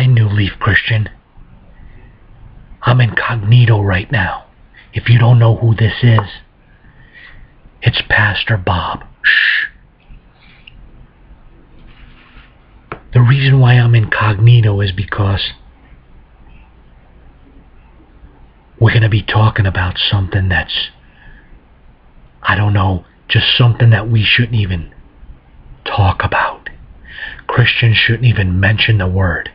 Hi, New Leaf Christian. I'm incognito right now. If you don't know who this is, it's Pastor Bob. Shh. The reason why I'm incognito is because we're going to be talking about something that's, I don't know, just something that we shouldn't even talk about. Christians shouldn't even mention the word.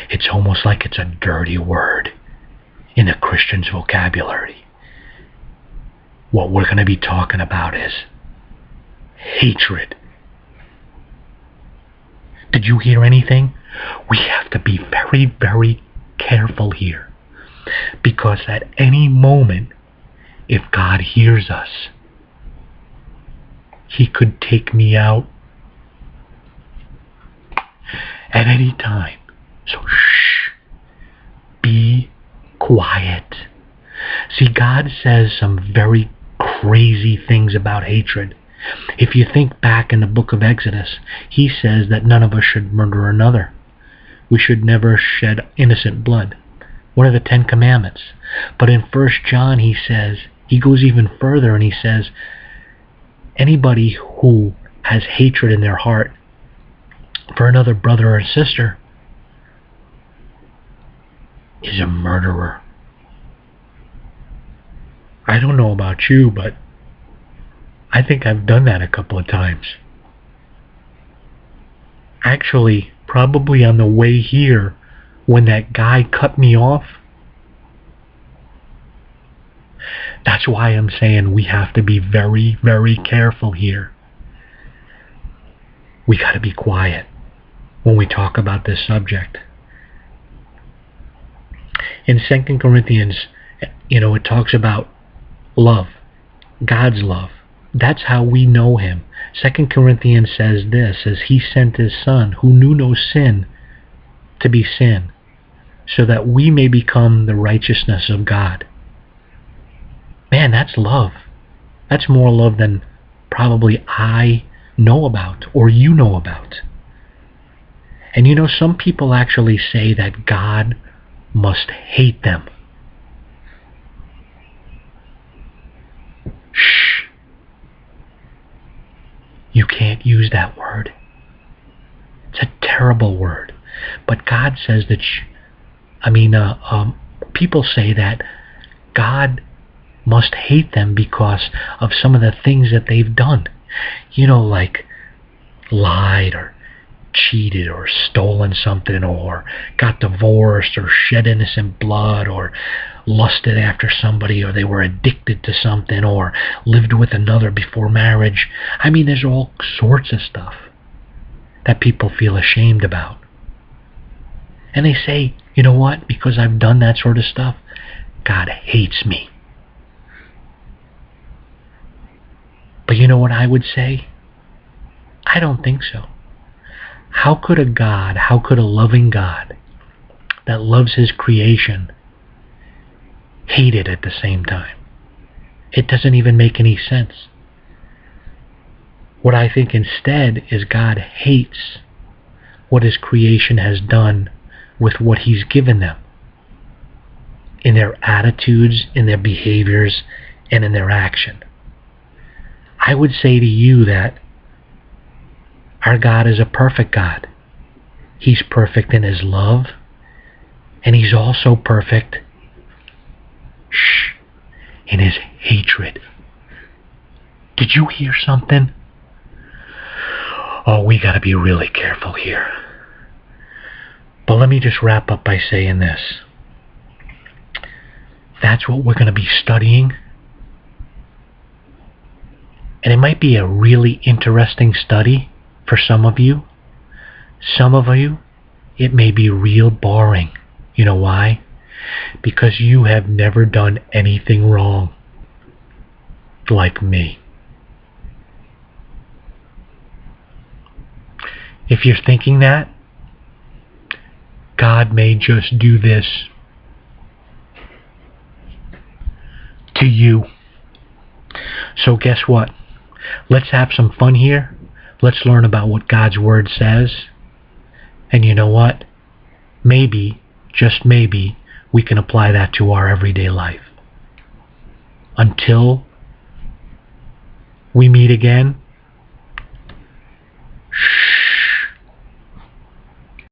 It's almost like it's a dirty word in a Christian's vocabulary. What we're going to be talking about is hatred. Did you hear anything? We have to be very, very careful here, because at any moment, if God hears us, He could take me out at any time. So shh, be quiet. See, God says some very crazy things about hatred. If you think back in the book of Exodus, He says that none of us should murder another. We should never shed innocent blood. One of the 10 Commandments. But in 1 John He says, He goes even further and He says, anybody who has hatred in their heart for another brother or sister is a murderer. I don't know about you, but I think I've done that a couple of times. Actually, probably on the way here, when that guy cut me off. That's why I'm saying we have to be very, very careful here. We got to be quiet when we talk about this subject. In 2 Corinthians, it talks about love, God's love. That's how we know Him. 2 Corinthians says this, as He sent His Son, who knew no sin, to be sin, so that we may become the righteousness of God. Man, that's love. That's more love than probably I know about or you know about. And some people actually say that God must hate them. Shh. You can't use that word. It's a terrible word. But God says that, people say that God must hate them because of some of the things that they've done. Like lied or cheated or stolen something or got divorced or shed innocent blood or lusted after somebody, or they were addicted to something, or lived with another before marriage. There's all sorts of stuff that people feel ashamed about. And they say, you know what? Because I've done that sort of stuff, God hates me. But you know what I would say? I don't think so. How could a loving God that loves His creation hate it at the same time? It doesn't even make any sense. What I think instead is God hates what His creation has done with what He's given them, in their attitudes, in their behaviors, and in their action. I would say to you that our God is a perfect God. He's perfect in His love, and He's also perfect in His hatred. Did you hear something? Oh, we got to be really careful here. But let me just wrap up by saying this. That's what we're going to be studying. And it might be a really interesting study for some of you. Some of you, it may be real boring. You know why? Because you have never done anything wrong like me. If you're thinking that, God may just do this to you. So guess what? Let's have some fun here. Let's learn about what God's Word says. And you know what? maybe, just maybe, we can apply that to our everyday life. Until we meet again,